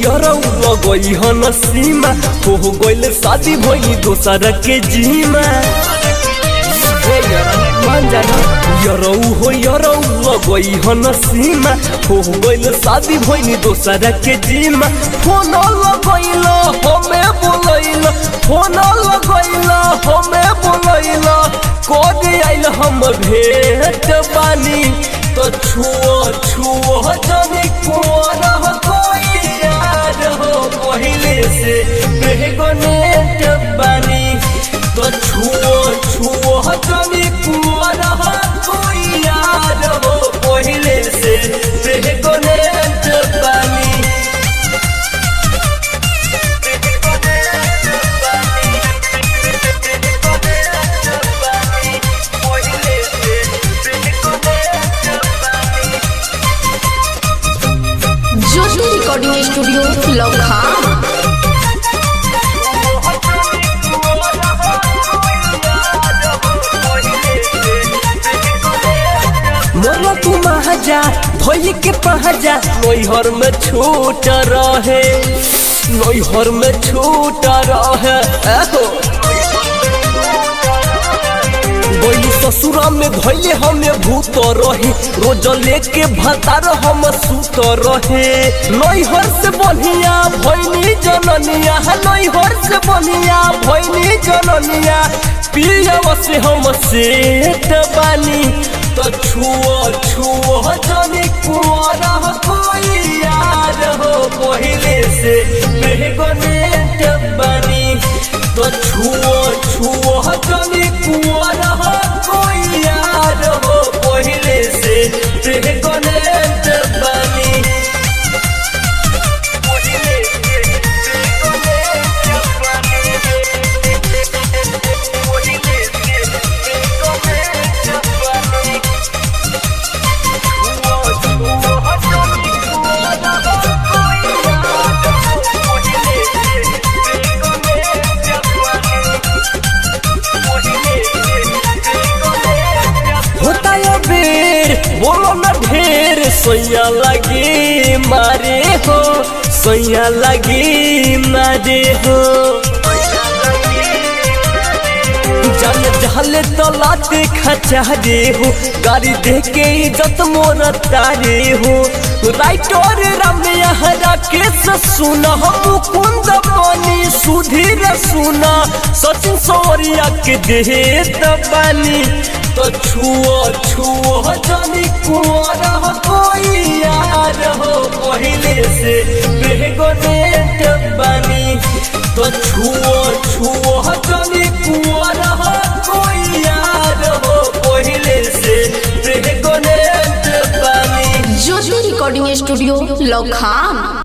यरौ लगई हन सीमा हो गइल शादी भई दोसर के जीमा मान जाना यरौ लगई हन सीमा हो गइल शादी भई दोसर के जीमा फोन लगइल हमें बोलइल फोन लगइल हमें बोलइल कोड आइल हम भेट बानी तो छुओ जाने कोन कोई याद हो पहले से बेगनेट बानी तो छुओ जाने कोन कोई याद हो पहले से बेगनेट बानी ज्योति रिकॉर्डिंग स्टूडियो लखा मोर तू महाजा भई के पहाजा नैहर में छूट रहे नैहर में छूट रहे गई ससुरा में धैले हमें भूत रहे रोज लेके भतार हम सूत रहे नैहर से बढ़िया भैनी जननिया नैहर से बढ़िया भैनी जननिया पिया से हम सेठ बानी तो छुओ जाने कुआरा कोई याद हो पहले से बेगनेट बानी तो छुओ जाने कुआरा कोई याद हो पहले से बेगनेट बानी बोलो न ढेर सैया लगी मारे हो सैया लगी मारे हो जल जहले तो लाते खचा रे हो गाड़ी देख के इज्जत मोर तारे हो राइटर रम्या राकेश सुना मुकुंद पानी सुधीर सुना सचिन सौरिया के देत बानी तो छुओ जाने कुआरा कोई याद हो पहले से बेगनेट बानी तो छुओ जाने कुआरा कोई याद हो पहले से बेगनेट बानी ज्योति रिकॉर्डिंग स्टूडियो लखा।